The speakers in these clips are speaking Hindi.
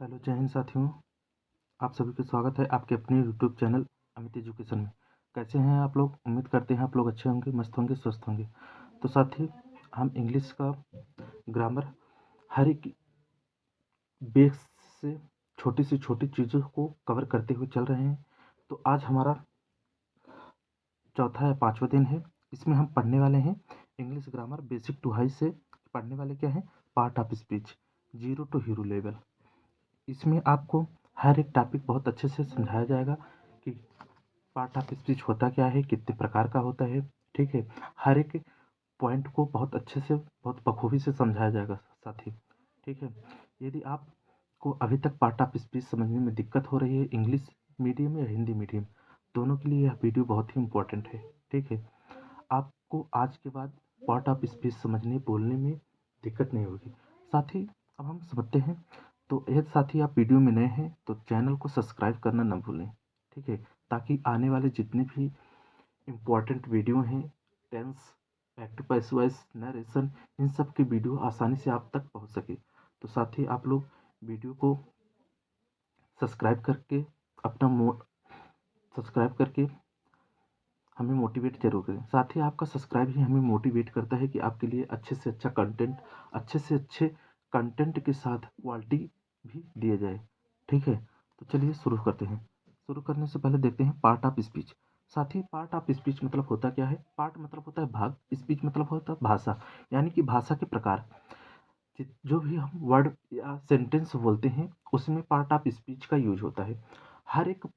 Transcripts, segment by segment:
हेलो जय हिंद साथियों। आप सभी का स्वागत है आपके अपने यूट्यूब चैनल अमित एजुकेशन में। कैसे हैं आप लोग? उम्मीद करते हैं आप लोग अच्छे होंगे, मस्त होंगे, स्वस्थ होंगे। तो साथी, हम इंग्लिश का ग्रामर हर एक बेस से छोटी से छोटी चीज़ों को कवर करते हुए चल रहे हैं। तो आज हमारा चौथा या पाँचवा दिन है। इसमें हम पढ़ने वाले हैं English grammar basic to high से। पढ़ने वाले क्या है? Part of speech, zero to hero level. इसमें आपको हर एक टॉपिक बहुत अच्छे से समझाया जाएगा कि पार्ट ऑफ स्पीच होता क्या है, कितने प्रकार का होता है। ठीक है, हर एक पॉइंट को बहुत अच्छे से, बहुत बखूबी से समझाया जाएगा साथी। ठीक है, यदि आपको अभी तक पार्ट ऑफ स्पीच समझने में दिक्कत हो रही है, इंग्लिश मीडियम या हिंदी मीडियम, दोनों के लिए यह वीडियो बहुत ही इम्पोर्टेंट है। ठीक है, आपको आज के बाद पार्ट ऑफ स्पीच समझने बोलने में दिक्कत नहीं होगी साथी। अब हम समझते हैं। तो यदि साथी आप वीडियो में नए हैं तो चैनल को सब्सक्राइब करना न भूलें। ठीक है, ताकि आने वाले जितने भी इम्पोर्टेंट वीडियो हैं, tense, active passive voice, narration, इन सब की वीडियो आसानी से आप तक पहुंच सके। तो साथी आप लोग वीडियो को सब्सक्राइब करके सब्सक्राइब करके हमें मोटिवेट जरूर करें। साथ ही आपका सब्सक्राइब ही हमें मोटिवेट करता है कि आपके लिए अच्छे से अच्छा कंटेंट, अच्छे से अच्छे कंटेंट के साथ क्वालिटी भी दिया जाए। ठीक है, तो चलिए शुरू करते हैं। शुरू करने से पहले देखते हैं पार्ट ऑफ स्पीच। साथ ही पार्ट ऑफ स्पीच मतलब होता क्या है? पार्ट मतलब होता है भाग, स्पीच मतलब होता है भाषा, यानी कि भाषा के प्रकार। जो भी हम वर्ड या सेंटेंस बोलते हैं उसमें पार्ट ऑफ स्पीच का यूज होता है। हर एक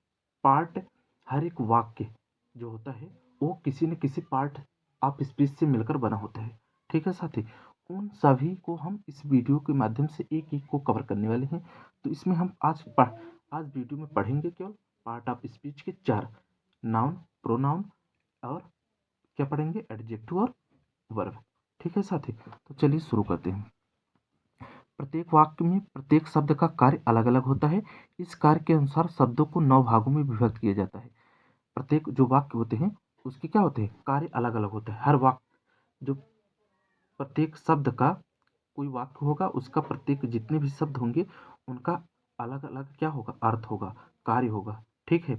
पार्ट, हर एक वाक्य जो होता है वो किसी न किसी पार्ट ऑफ स्पीच से मिलकर बना होता है। ठीक है साथी, उन सभी को हम इस वीडियो के माध्यम से एक एक को कवर करने वाले हैं। तो इसमें हम आज वीडियो में पढ़ेंगे केवल पार्ट ऑफ स्पीच के चार: नाउन, प्रोनाउन, और क्या पढ़ेंगे? एडजेक्टिव और वर्ब। ठीक है साथी, तो चलिए शुरू करते हैं। प्रत्येक वाक्य में प्रत्येक शब्द का कार्य अलग अलग होता है। इस कार्य के अनुसार शब्दों को 9 भागों में विभक्त किया जाता है। प्रत्येक जो वाक्य होते हैं उसके क्या होते हैं? कार्य अलग अलग होता है। हर वाक्य, जो प्रत्येक शब्द का कोई वाक्य होगा, उसका प्रत्येक जितने भी शब्द होंगे उनका अलग अलग क्या होगा? अर्थ होगा, कार्य होगा। ठीक है,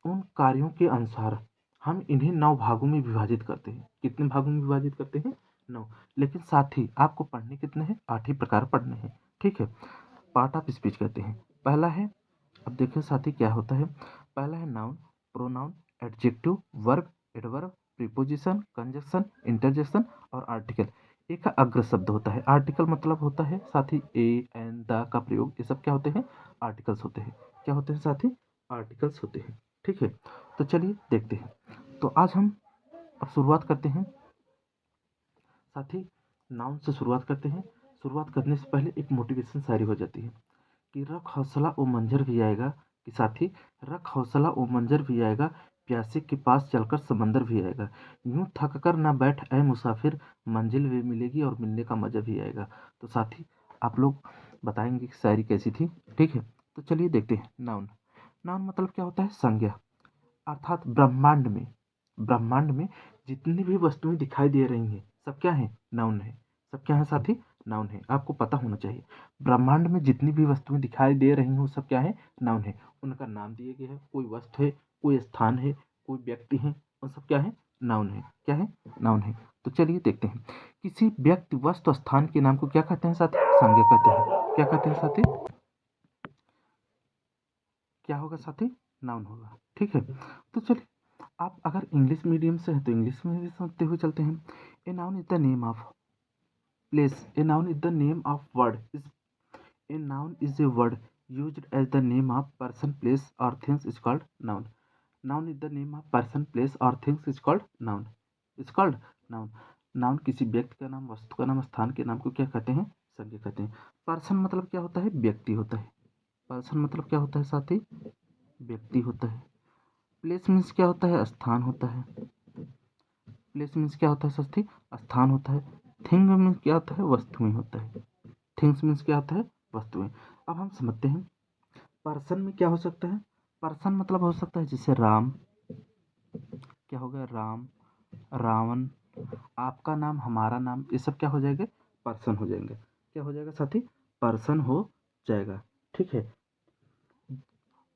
उन कार्यों के अनुसार हम इन्हें 9 भागों में विभाजित करते हैं। कितने भागों में विभाजित करते हैं? 9। लेकिन साथ ही आपको पढ़ने कितने हैं? 8 ही प्रकार पढ़ने हैं। ठीक है, पार्ट ऑफ स्पीच कहते हैं। पहला है, अब देखिए साथी क्या होता है। पहला है noun, pronoun, adjective, verb, adverb, preposition, conjunction, interjection और आर्टिकल। एक का अग्र शब्द होता है। आर्टिकल मतलब होता है साथी ए, एन, द का प्रयोग। ये सब क्या होते हैं? आर्टिकल्स होते हैं। क्या होते हैं साथी? आर्टिकल्स होते हैं। ठीक है, तो चलिए देखते हैं। तो आज हम अब शुरुआत करते हैं साथी, नाउन से शुरुआत करते हैं। शुरुआत करने से पहले एक मोटिवेशन शायरी हो जाती है कि रख हौसला ओ मंजर भी आएगा। कि साथी, रख हौसला ओ मंजर भी आएगा, प्यासे के पास चलकर समंदर भी आएगा। यूं थक कर ना बैठ ऐ मुसाफिर, मंजिल भी मिलेगी और मिलने का मजा भी आएगा। तो साथी आप लोग बताएंगे कि शायरी कैसी थी। ठीक है, तो चलिए देखते हैं। नाउन, नाउन मतलब क्या होता है? संज्ञा। अर्थात ब्रह्मांड में जितनी भी वस्तुएं दिखाई दे रही हैं सब क्या है? नाउन है। सब क्या है साथी? नाउन है। आपको पता होना चाहिए, ब्रह्मांड में जितनी भी वस्तुएं दिखाई दे रही हैं वो सब क्या है? नाउन है। उनका नाम दिए गए हैं, कोई वस्तु है, कोई स्थान है, कोई व्यक्ति है, उन सब क्या है? नाउन है। क्या है? नाउन है। तो चलिए देखते हैं। किसी व्यक्ति, वस्तु, स्थान के नाम को क्या कहते हैं साथी? संज्ञा कहते हैं। क्या कहते हैं साथी? क्या होगा साथी? नाउन होगा। ठीक है, तो चलिए, आप अगर इंग्लिश मीडियम से हैं तो इंग्लिश में भी समझते हुए चलते हैं। A noun is the name of place, a noun is the name of word, is a noun is a word used as the name of person, place or things is called noun. Noun is the name of person, place or things is called noun. Is called noun. Noun किसी व्यक्ति का नाम, वस्तु का नाम, स्थान के नाम को क्या कहते हैं? संज्ञा कहते हैं। पर्सन मतलब क्या होता है? व्यक्ति होता है। पर्सन मतलब क्या होता है साथी? व्यक्ति होता है। प्लेस मीन्स क्या होता है? स्थान होता है। प्लेस मीन्स क्या होता है साथी? स्थान होता है। थिंग मीन्स क्या होता है? वस्तुएं होता है। थिंग्स मीन्स क्या होता है? वस्तुएं। अब हम समझते हैं पर्सन में क्या हो सकता है। पर्सन मतलब हो सकता है जैसे राम, क्या हो गया? राम, रावण, आपका नाम, हमारा नाम, ये सब क्या हो जाएंगे? पर्सन हो जाएंगे। क्या हो जाएगा साथी? पर्सन हो जाएगा। ठीक है।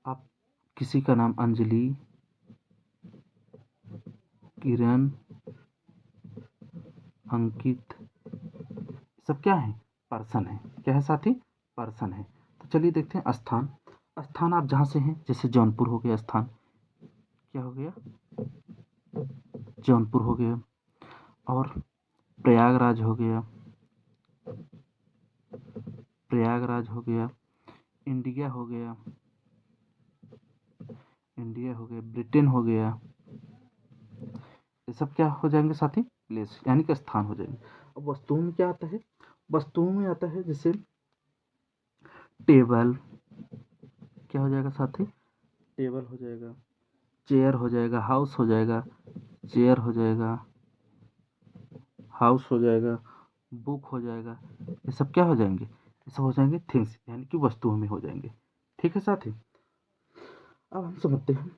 आप किसी का नाम अंजलि, किरण, अंकित, सब क्या है? पर्सन है। क्या है साथी? पर्सन है। तो चलिए देखते हैं स्थान। स्थान आप जहाँ से हैं, जैसे जौनपुर हो गया स्थान, क्या हो गया? जौनपुर हो गया। और प्रयागराज हो गया, प्रयागराज हो गया। इंडिया हो गया, इंडिया हो गया। ब्रिटेन हो गया। ये सब क्या हो जाएंगे साथी? प्लेस, यानी कि स्थान हो जाएंगे। अब वस्तुओं में क्या आता है? वस्तुओं में आता है जैसे टेबल, क्या हो जाएगा साथी? टेबल हो जाएगा। चेयर हो जाएगा, हाउस हो जाएगा, चेयर हो जाएगा, हाउस हो जाएगा, बुक हो जाएगा। ये सब क्या हो जाएंगे? ये सब हो जाएंगे थिंग्स, यानी कि वस्तुओं में हो जाएंगे। ठीक है साथी। अब हम समझते हैं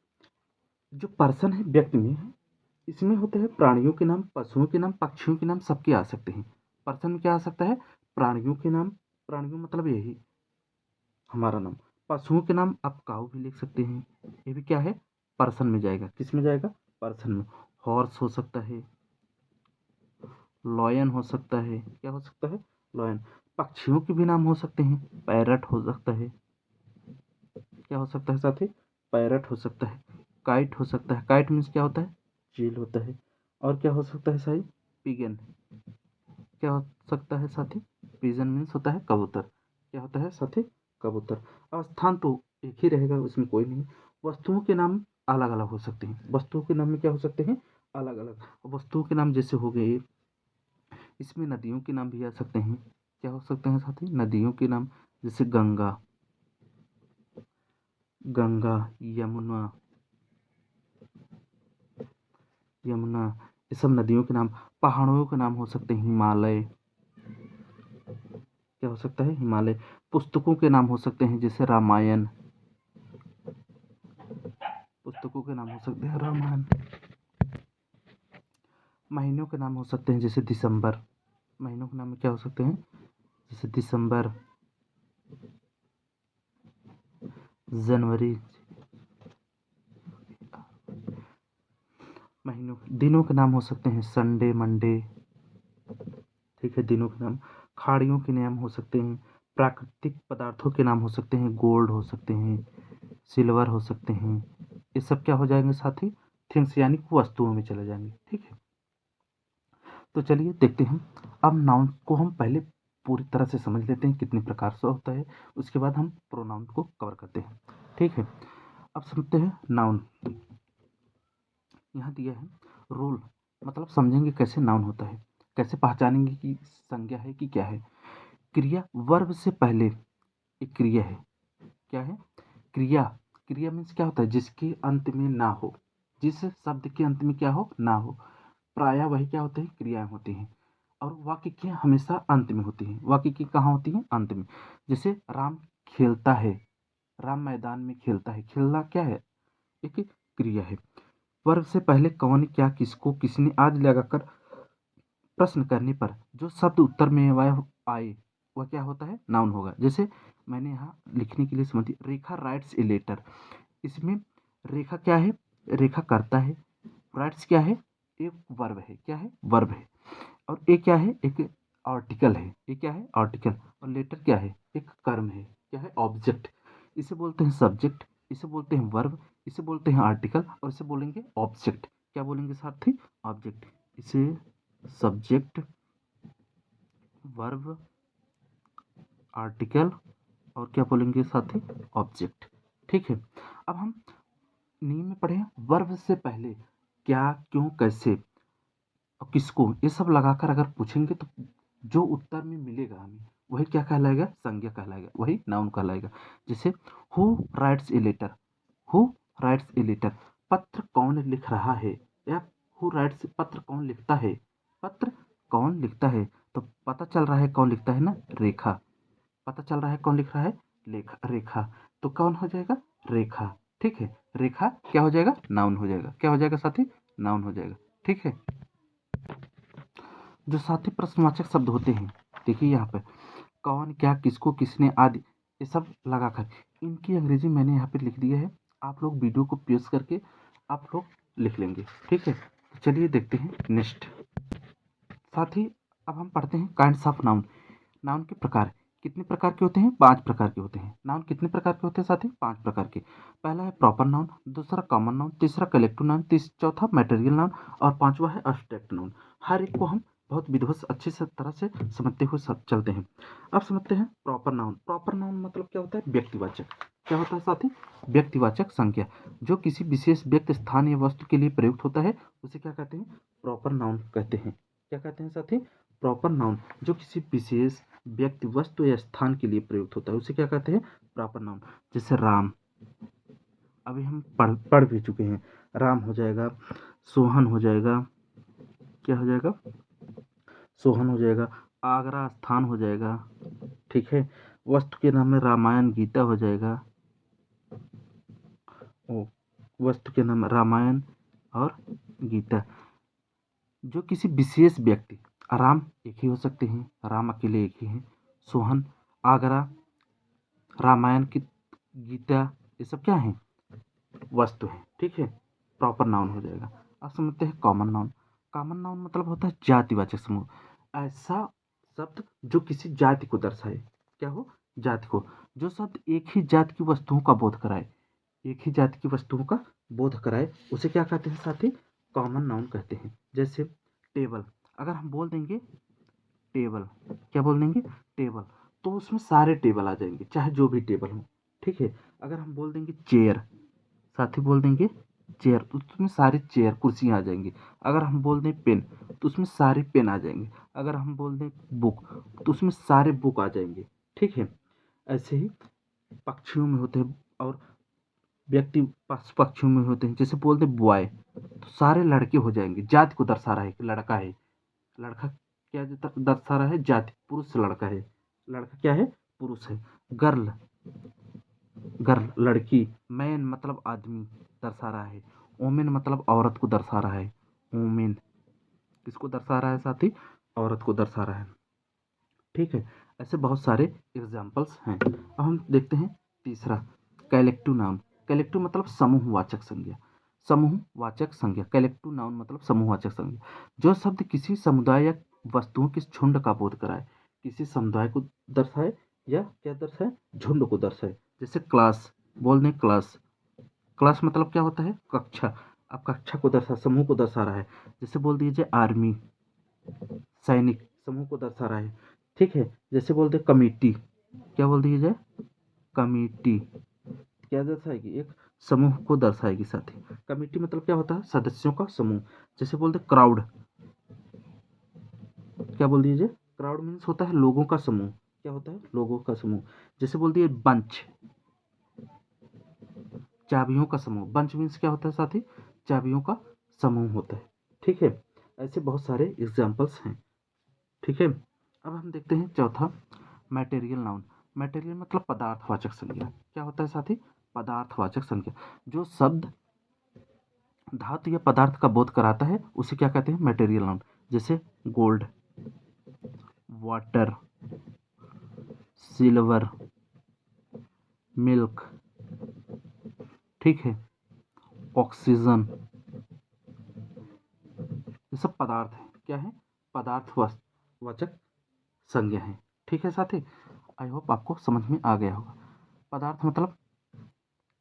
जो पर्सन है, व्यक्ति में है, इसमें होते हैं प्राणियों के नाम, पशुओं के नाम, पक्षियों के नाम, सबके आ सकते हैं। पर्सन में क्या आ सकता है? प्राणियों के नाम, प्राणियों मतलब यही हमारा नाम। पशुओं के नाम आप काऊ भी लिख सकते हैं, ये भी क्या है? पर्सन में जाएगा। किस में जाएगा? पर्सन में। हॉर्स हो सकता है, लॉयन हो सकता है। क्या हो सकता है? लॉयन। पक्षियों के भी नाम हो सकते हैं, पैरट हो सकता है। क्या हो सकता है साथी? पैरट हो सकता है। काइट हो सकता है। काइट मीन्स क्या होता है? चील होता है। और क्या हो सकता है साई? पिगन। क्या हो सकता है साथी? पिजन मीन्स होता है कबूतर। क्या होता है साथी? कबूतर। अब स्थान तो एक ही रहेगा, उसमें कोई नहीं। वस्तुओं के नाम अलग अलग हो सकते हैं। वस्तुओं के नाम में क्या हो सकते हैं? अलग अलग। वस्तुओं के नाम जैसे हो गए, इसमें नदियों के नाम भी आ सकते हैं। क्या हो सकते हैं साथी? नदियों के नाम जैसे गंगा, गंगा, यमुना, यमुना, ये सब नदियों के नाम। पहाड़ों के नाम हो सकते हैं हिमालय। क्या हो सकता है? हिमालय। पुस्तकों के नाम हो सकते हैं जैसे रामायण, पुस्तकों के नाम हो सकते हैं रामायण। महीनों के नाम हो सकते हैं जैसे दिसंबर। महीनों के नाम में क्या हो सकते हैं? जैसे दिसंबर, जनवरी। महीनों, दिनों के नाम हो सकते हैं संडे, मंडे। ठीक है, दिनों के नाम। खाड़ियों के नाम हो सकते हैं। प्राकृतिक पदार्थों के नाम हो सकते हैं, गोल्ड हो सकते हैं, सिल्वर हो सकते हैं। ये सब क्या हो जाएंगे साथी? थिंग्स, यानी कि वस्तुओं में चले जाएंगे। ठीक है। तो चलिए देखते हैं। अब नाउन को हम पहले पूरी तरह से समझ लेते हैं कितने प्रकार से होता है, उसके बाद हम प्रोनाउन को कवर करते हैं। ठीक है। अब समझते हैं नाउन। यहाँ दिया है रूल, मतलब समझेंगे कैसे नाउन होता है, कैसे पहचानेंगे कि संज्ञा है कि क्या है। क्रिया वर्ब से पहले एक क्रिया है। क्या है? क्रिया। क्रिया मीन्स क्या होता है? जिसके अंत में ना हो, जिस शब्द के अंत में क्या हो? ना हो। प्रायः वही क्या होते हैं? क्रियाएं होती हैं। और वाक्य की हमेशा अंत में होती हैं। वाक्य की कहाँ होती हैं? अंत में। जैसे राम खेलता है, राम मैदान में खेलता है। खेलना क्या है? एक क्रिया है। वर्ब से पहले कौन, क्या, किसको, किसने आदि लगाकर प्रश्न करने पर जो शब्द उत्तर में वह आए, वह क्या होता है? नाउन होगा। जैसे मैंने यहाँ लिखने के लिए समझी, रेखा राइट्स ए लेटर। इसमें रेखा क्या है? रेखा करता है। राइट्स क्या है? एक वर्ब है। क्या है? वर्ब है। और ये क्या है? एक आर्टिकल है। ये क्या है? आर्टिकल। और लेटर क्या है? एक कर्म है। क्या है? ऑब्जेक्ट। इसे बोलते हैं सब्जेक्ट, इसे बोलते हैं वर्ब, इसे बोलते हैं आर्टिकल, और इसे बोलेंगे ऑब्जेक्ट। क्या बोलेंगे साथी? ऑब्जेक्ट। इसे सब्जेक्ट, वर्ब, आर्टिकल, और क्या बोलेंगे साथी? ऑब्जेक्ट। ठीक है। अब हम नियम में पढ़े वर्ब से पहले क्या, क्यों, कैसे और किसको, ये सब लगाकर अगर पूछेंगे तो जो उत्तर में मिलेगा हमें, वही क्या कहलाएगा? संज्ञा कहलाएगा, वही नाउन कहलाएगा। जैसे who writes a letter, who writes a letter, पत्र कौन लिख रहा है, या हु राइट्स, पत्र कौन लिखता है, पत्र कौन लिखता है। तो पता चल रहा है कौन लिखता है ना? रेखा। पता चल रहा है कौन लिख रहा है? रेखा। तो कौन हो जाएगा? रेखा। ठीक है। रेखा क्या हो जाएगा? नाउन हो जाएगा। क्या हो जाएगा साथी? नाउन हो जाएगा। ठीक है। जो साथी प्रश्नवाचक शब्द होते हैं, देखिए यहाँ पर कौन, क्या, किसको, किसने आदि, ये सब लगाकर इनकी अंग्रेजी मैंने यहाँ पे लिख दिया है। आप लोग वीडियो को पॉज करके आप लोग लिख लेंगे, ठीक है। तो चलिए देखते हैं नेक्स्ट। साथ ही अब हम पढ़ते हैं काइंड्स ऑफ नाउन। नाउन के प्रकार कितने प्रकार के होते हैं? 5 प्रकार के होते हैं। नाउन कितने प्रकार के होते हैं साथी? 5 प्रकार के। पहला है प्रॉपर नाउन, दूसरा कॉमन नाउन, तीसरा कलेक्टिव नाउन, चौथा मटेरियल नाउन और पांचवा है एब्स्ट्रैक्ट नाउन। हर एक को हम बहुत विधिवत अच्छी से तरह से समझते हुए चलते हैं। अब समझते हैं प्रॉपर नाउन। प्रॉपर नाउन मतलब क्या होता है? व्यक्तिवाचक। क्या होता है साथी? व्यक्तिवाचक संज्ञा। जो किसी विशेष व्यक्ति, स्थान या वस्तु के लिए प्रयुक्त होता है उसे क्या कहते हैं? प्रॉपर नाउन कहते हैं। क्या कहते हैं साथी? Proper noun. जो किसी विशेष व्यक्ति, वस्तु या स्थान के लिए प्रयुक्त होता है उसे क्या कहते हैं? Proper noun. जैसे राम, अभी हम पढ़ भी चुके हैं। राम हो जाएगा, सोहन हो जाएगा, क्या हो जाएगा? सोहन हो जाएगा। आगरा स्थान हो जाएगा, ठीक है। वस्तु के नाम में रामायण, गीता हो जाएगा। वस्तु के नाम रामायण और गीता। जो किसी विशेष व्यक्ति, राम एक ही हो सकते हैं, राम अकेले एक ही हैं। सोहन, आगरा, रामायण की, गीता, ये सब क्या है? वस्तु है, ठीक है। प्रॉपर नाउन हो जाएगा। अब समझते हैं कॉमन नाउन। कॉमन नाउन मतलब होता है जातिवाचक समूह। ऐसा शब्द जो किसी जाति को दर्शाए। क्या हो? जाति को। जो शब्द एक ही जाति की वस्तुओं का बोध कराए, एक ही जाति की वस्तुओं का बोध कराए उसे क्या कहते हैं साथी? कॉमन नाउन कहते हैं। जैसे टेबल, अगर हम बोल देंगे टेबल, क्या बोल देंगे? टेबल, तो उसमें सारे टेबल आ जाएंगे, चाहे जो भी टेबल हो, ठीक है। अगर हम बोल देंगे चेयर, साथी बोल देंगे चेयर, तो उसमें सारी चेयर, कुर्सियाँ आ जाएंगी। अगर हम बोल दें पेन, तो उसमें सारे पेन आ जाएंगे। अगर हम बोल दें बुक, तो उसमें सारे बुक आ जाएंगे, ठीक है। ऐसे ही पक्षियों में होते हैं और व्यक्ति पशु पक्षियों में होते हैं। जैसे बोल दें बॉय, तो सारे लड़के हो जाएंगे, जाति को दर्शा रहा है कि लड़का है। लड़का क्या दर्शा रहा है? जाति, पुरुष लड़का है, लड़का क्या है? पुरुष है। गर्ल, गर्ल लड़की। मैन मतलब आदमी दर्शा रहा है। वोमेन मतलब औरत को दर्शा रहा है। वोमेन किसको दर्शा रहा है साथी? औरत को दर्शा रहा है, ठीक है। ऐसे बहुत सारे एग्जाम्पल्स हैं। अब हम देखते हैं तीसरा, कलेक्टिव नाउन। कलेक्टिव मतलब समूहवाचक संज्ञा। समूहवाचक संज्ञा, कलेक्टिव नाउन मतलब समूहवाचक संज्ञा। जो शब्द किसी समुदाय या वस्तुओं के झुंड का बोध कराए, किसी समुदाय को दर्शाए या क्या दर्शाए? झुंड को दर्शाए। जैसे क्लास, बोल दें क्लास, क्लास मतलब क्या होता है? कक्षा। अब कक्षा को दर्शा, समूह को दर्शा रहा है। जैसे बोल दीजिए आर्मी, सैनिक, समूह को दर्शा रहा है, ठीक है। जैसे बोलते कमिटी, क्या बोल दिया जाए? कमिटी क्या दर्शाएगी? एक समूह को दर्शाएगी साथी। कमिटी मतलब क्या होता है? सदस्यों का समूह। जैसे बोलते क्राउड, क्या बोल दीजिए? क्राउड मीन्स होता है लोगों का समूह। क्या होता है? लोगों का समूह। जैसे बोल दिए बंच, चाबियों का समूह। बंच मीन्स क्या होता है साथी? चाबियों का समूह होता है, ठीक है। ऐसे बहुत सारे एग्जाम्पल्स हैं, ठीक है। अब हम देखते हैं चौथा, मटेरियल नाउन। मटेरियल मतलब पदार्थवाचक संज्ञा। क्या होता है साथी? पदार्थवाचक संज्ञा। जो शब्द धातु या पदार्थ का बोध कराता है उसे क्या कहते हैं? Material noun. जैसे गोल्ड, वाटर, सिल्वर, मिल्क, ठीक है, ऑक्सीजन, ये सब पदार्थ है। क्या है? पदार्थवाचक संज्ञा है, ठीक है साथी। आई होप आपको समझ में आ गया होगा। पदार्थ मतलब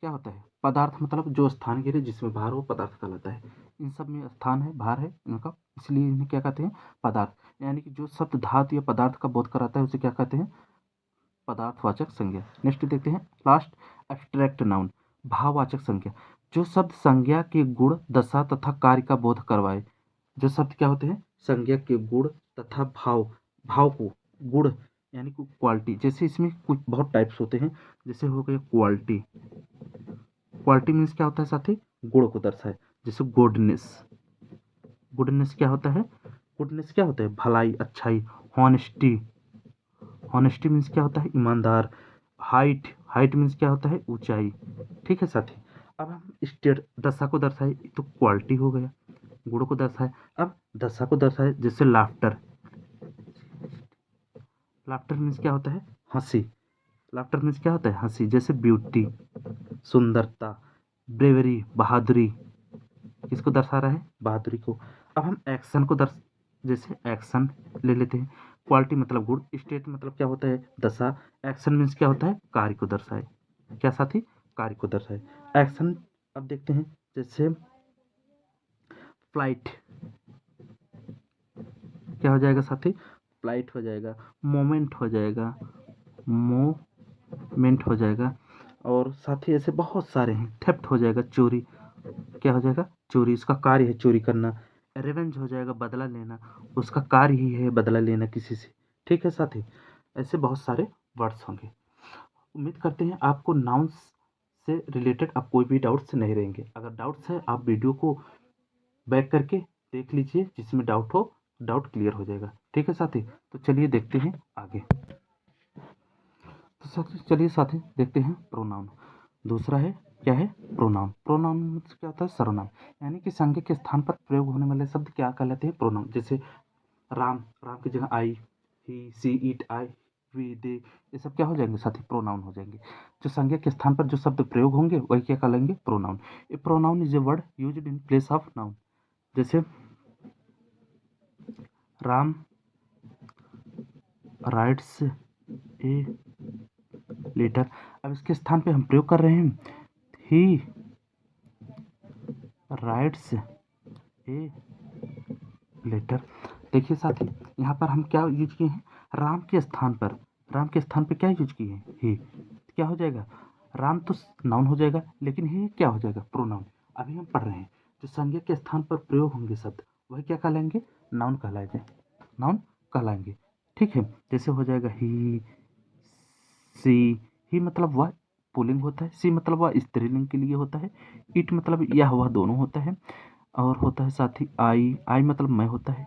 क्या होता है? पदार्थ मतलब जो स्थान गिरे जिसमें भार हो, पदार्थ कहलाता है। इन सब में स्थान है, भार है इनका, इसलिए इन्हें क्या कहते हैं? पदार्थ। यानी कि जो शब्द धातु या पदार्थ का बोध कराता है उसे क्या कहते हैं? पदार्थवाचक संज्ञा। नेक्स्ट देखते हैं लास्ट, एब्स्ट्रैक्ट नाउन, भाववाचक संज्ञा। जो शब्द संज्ञा के गुण, दशा तथा कार्य का बोध करवाए। जो शब्द क्या होते हैं? संज्ञा के गुण तथा भाव, भाव को, गुण यानी कि क्वालिटी। जैसे इसमें कुछ बहुत टाइप्स होते हैं। जैसे हो गया क्वालिटी, क्वालिटी मीन्स क्या होता है साथी? गुण को दर्शाए। जैसे गुडनेस, गुडनेस क्या होता है? गुडनेस क्या होता है? भलाई, अच्छाई। हॉनेस्टी, हॉनेस्टी मीन्स क्या होता है? ईमानदार। हाइट, हाइट मीन्स क्या होता है? ऊंचाई, ठीक है साथी। अब हम स्टेट, दशा को दर्शाए तो क्वालिटी हो गया, गुण को दर्शाए। अब दशा को दर्शाए, जैसे लाफ्टर, लाफ्टर मीन्स क्या होता है? हंसी। लाफ्टर मीन्स क्या होता है? हंसी। जैसे ब्यूटी, सुंदरता, ब्रेवरी, बहादुरी, किसको दर्शा रहा है? बहादुरी को। अब हम एक्शन को जैसे एक्शन ले लेते हैं। क्वालिटी मतलब गुण, स्टेट मतलब क्या होता है? दशा। एक्शन मीन्स क्या होता है? कार्य को दर्शाए। क्या साथी? कार्य को दर्शाए। एक्शन अब देखते हैं, जैसे फ्लाइट, क्या हो जाएगा साथी? फ्लाइट हो जाएगा। मोमेंट हो जाएगा, मोमेंट हो जाएगा। और साथी ऐसे बहुत सारे हैं। थेफ्ट हो जाएगा, चोरी, क्या हो जाएगा? चोरी, इसका कार्य है चोरी करना। रिवेंज हो जाएगा, बदला लेना, उसका कार्य ही है बदला लेना किसी से। ठीक है साथी, ऐसे बहुत सारे वर्ड्स होंगे। उम्मीद करते हैं आपको नाउन्स से रिलेटेड अब कोई भी डाउट्स नहीं रहेंगे। अगर डाउट्स है आप वीडियो को बैक करके देख लीजिए, जिसमें डाउट हो डाउट क्लियर हो जाएगा। ठीक है साथी, तो चलिए देखते हैं आगे। तो साथी चलिए साथी देखते हैं प्रोनाउन। दूसरा है, क्या है? प्रोनाउन। प्रोनाउन क्या होता है? सर्वनाम, यानी कि संज्ञा के स्थान पर प्रयोग होने वाले शब्द क्या कहलाते हैं? प्रोनाउन। जैसे राम, राम की जगह आई, ही, सी, इट, आई, वी, दे, ये सब क्या हो जाएंगे साथी? प्रोनाउन हो जाएंगे। जो संज्ञा के स्थान पर जो शब्द प्रयोग होंगे वही क्या कहलाएंगे? Pronoun. A pronoun is a word used in place of noun. जैसे राम राइट्स ए लेटर, अब इसके स्थान पे हम प्रयोग कर रहे हैं ही राइट्स ए लेटर। देखिए साथी, यहाँ पर हम क्या यूज किए हैं? राम के स्थान पर, राम के स्थान पे क्या यूज किए हैं? ही। क्या हो जाएगा? राम तो नाउन हो जाएगा, लेकिन ही क्या हो जाएगा? प्रोनाउन। अभी हम पढ़ रहे हैं जो संज्ञा के स्थान पर प्रयोग होंगे शब्द वही क्या कहलाएंगे? नाउन कहलाएंगे, नाउन कहलाएंगे। ठीक है, जैसे हो जाएगा ही, सी। ही मतलब वह पुल्लिंग होता है, सी मतलब वह स्त्रीलिंग के लिए होता है, इट मतलब यह वह दोनों होता है, और होता है साथी आई, आई मतलब मैं होता है,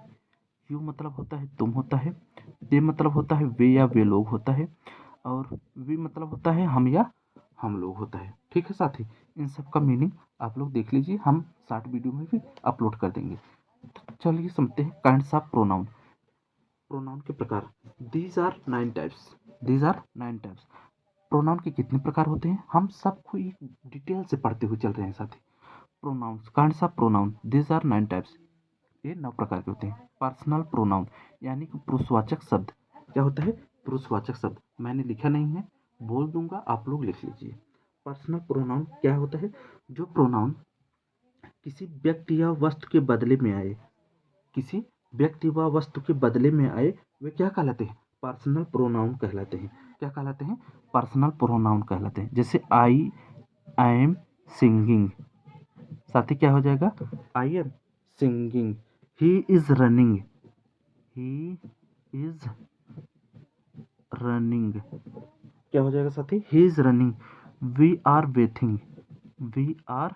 यू मतलब होता है तुम होता है, दे मतलब होता है वे या वे लोग होता है, और वी मतलब होता है हम या हम लोग होता है। ठीक है साथी, इन सब का मीनिंग आप लोग देख लीजिए, हम शॉर्ट वीडियो में भी अपलोड कर देंगे। तो चलिए समझते हैं काइंड्स ऑफ प्रोनाउन। प्रोनाउन के प्रकार, these are 9 types, these are 9 types. Pronoun के कितने प्रकार होते हैं हम सबको एक डिटेल से पढ़ते हुए चल रहे हैं साथी। Pronouns, kinds of pronoun, these are 9 types. ये 9 प्रकार के होते हैं। पर्सनल प्रोनाउन, यानी कि पुरुषवाचक शब्द। क्या होता है? पुरुषवाचक शब्द। मैंने लिखा नहीं है, बोल दूंगा, आप लोग लिख लीजिए। पर्सनल प्रोनाउन क्या होता है? जो प्रोनाउन किसी व्यक्ति या वस्तु के बदले में आए, किसी व्यक्ति व वस्तु के बदले में आए, वे क्या कहलाते हैं? पर्सनल प्रोनाउन कहलाते हैं। क्या कहलाते हैं? पर्सनल प्रोनाउन कहलाते हैं। जैसे आई एम सिंगिंग, साथी क्या हो जाएगा? I am singing. He is running, he is running, क्या हो जाएगा साथी? He is running. We are bathing, we are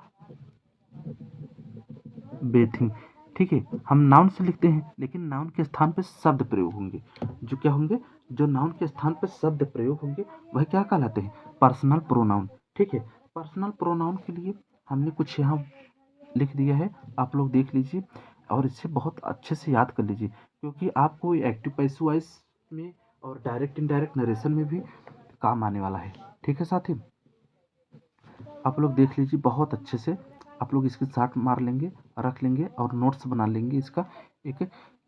bathing. ठीक है, हम नाउन से लिखते हैं, लेकिन नाउन के स्थान पर शब्द प्रयोग होंगे। जो क्या होंगे? जो नाउन के स्थान पर शब्द प्रयोग होंगे वह क्या कहलाते हैं? Personal pronoun. ठीक है, पर्सनल प्रोनाउन के लिए हमने कुछ यहाँ लिख दिया है, आप लोग देख लीजिए और इसे बहुत अच्छे से याद कर लीजिए, क्योंकि आपको एक्टिव पैसिव वॉइस में और डायरेक्ट इनडायरेक्ट नरेशन में भी काम आने वाला है। ठीक है साथी, आप लोग देख लीजिए बहुत अच्छे से, आप लोग इसकी शॉट मार लेंगे, रख लेंगे और नोट्स बना लेंगे। इसका एक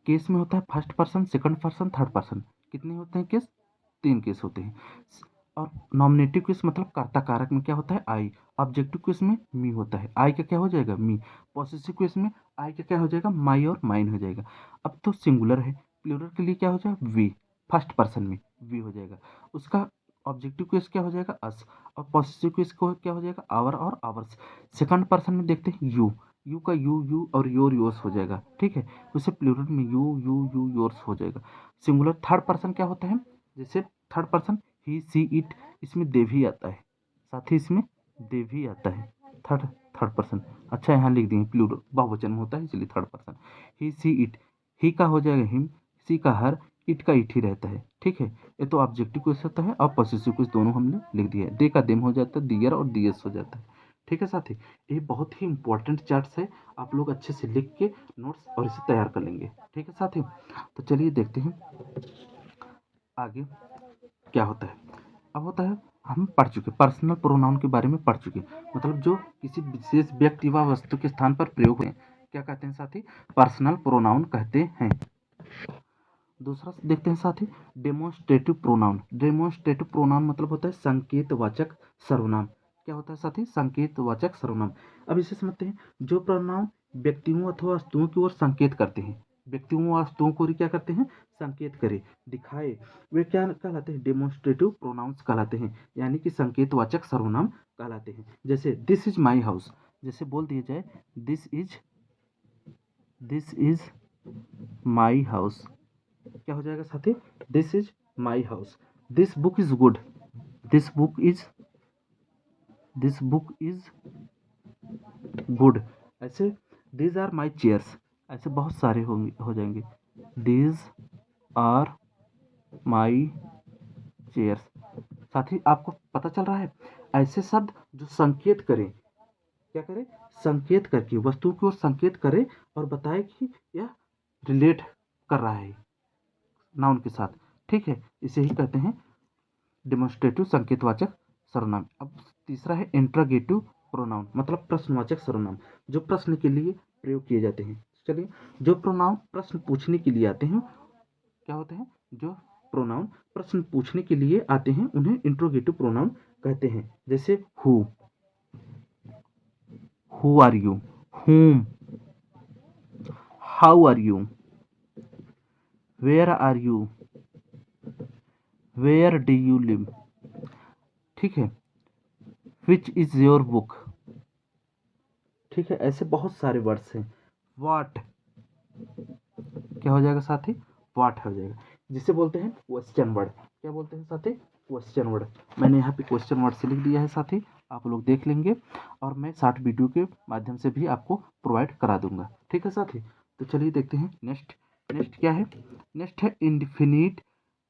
केस में होता है first person, second person, third person. कितने होते हैं केस? 3 केस होते हैं। और नॉमिनेटिव केस मतलब कर्ता कारक में क्या होता है? आई। ऑब्जेक्टिव केस में मी होता है, आई का क्या हो जाएगा? मी। पॉसेसिव केस में आई का क्या हो जाएगा? माई और माइन हो जाएगा। अब तो सिंगुलर है, प्लूरल के लिए क्या हो जाएगा? वी। फर्स्ट पर्सन में वी हो जाएगा। उसका ऑब्जेक्टिव केस क्या हो जाएगा? अस। और पॉसेसिव केस को क्या हो जाएगा? आवर और आवर्स। सेकंड पर्सन में देखते हैं यू, यू का यू यू और योर योर्स हो जाएगा। ठीक है, उसे प्लूरल में यू यू यू योर्स हो जाएगा। सिंगुलर थर्ड पर्सन क्या होता है? जैसे third person he, she, it, इसमें दे भी आता है साथ ही, इसमें दे भी आता है। थर्ड थर्ड पर्सन, अच्छा यहाँ लिख दिए प्लूरल, बहुवचन में होता है इसलिए third person. He, she, it, he का हो जाएगा हिम, सी का हर, इट का इट ही रहता है। ठीक है, ये तो ऑब्जेक्टिव क्वेश्चन होता है और पॉसेसिव क्वेश्चन दोनों हमने लिख दिया है। दे का देम हो जाता है, दियर और दियस हो जाता है। ठीक है साथी, ये बहुत ही इंपॉर्टेंट चार्ट्स है, आप लोग अच्छे से लिख के नोट्स और इसे तैयार कर लेंगे। ठीक है साथी, तो चलिए देखते हैं आगे क्या होता है। अब होता है हम पढ़ चुके पर्सनल प्रोनाउन के बारे में पढ़ चुके, मतलब जो किसी विशेष व्यक्ति व वस्तु के स्थान पर प्रयोग हुए क्या कहते हैं साथी, पर्सनल प्रोनाउन कहते हैं। दूसरा देखते हैं साथी डेमोन्स्ट्रेटिव प्रोनाउन। डेमोन्स्ट्रेटिव प्रोनाउन मतलब होता है संकेतवाचक सर्वनाम। क्या होता है साथी, संकेतवाचक सर्वनाम। अब इसे समझते हैं। जो प्रोनाउन व्यक्तियों अथवा वस्तुओं की ओर संकेत करते हैं, व्यक्तियों व वस्तुओं को क्या करते हैं, संकेत करे, दिखाए, वे क्या कहलाते हैं, डेमोन्स्ट्रेटिव प्रोनाउंस कहलाते हैं, यानी कि संकेतवाचक सर्वनाम कहलाते हैं। जैसे दिस इज माई हाउस, जैसे बोल दिया जाए दिस इज माई हाउस, क्या हो जाएगा साथी, this is my house. This book is good, this book is good. ऐसे दीज आर माई चेयर्स, ऐसे बहुत सारे हो जाएंगे, दीज आर माई चेयर्स। साथ ही आपको पता चल रहा है, ऐसे शब्द जो संकेत करें, क्या करें, संकेत करके वस्तु की ओर संकेत करे और बताए कि यह रिलेट कर रहा है नाउन के साथ, ठीक है, इसे ही कहते हैं डेमोन्स्ट्रेटिव संकेतवाचक सर्वनाम। अब तीसरा है इंट्रोगेटिव प्रोनाउन, मतलब प्रश्नवाचक सर्वनाम, जो प्रश्न के लिए प्रयोग किए जाते हैं। चलिए, जो प्रोनाउन प्रश्न पूछने के लिए आते हैं, क्या होते हैं, जो प्रोनाउन प्रश्न पूछने के लिए आते हैं उन्हें इंट्रोगेटिव प्रोनाउन कहते हैं। जैसे who are you, whom, how are you, where are you, where do you live, ठीक है, which is your book, ठीक है, ऐसे बहुत सारे वर्ड्स हैं। व्हाट, क्या हो जाएगा साथी, व्हाट हो जाएगा, जिसे बोलते हैं क्वेश्चन वर्ड। क्या बोलते हैं साथी, क्वेश्चन वर्ड। मैंने यहाँ पे क्वेश्चन वर्ड से लिख दिया है साथी, आप लोग देख लेंगे और मैं शॉर्ट वीडियो के माध्यम से भी आपको प्रोवाइड करा दूंगा, ठीक है साथी। तो चलिए देखते हैं नेक्स्ट क्या है। नेक्स्ट है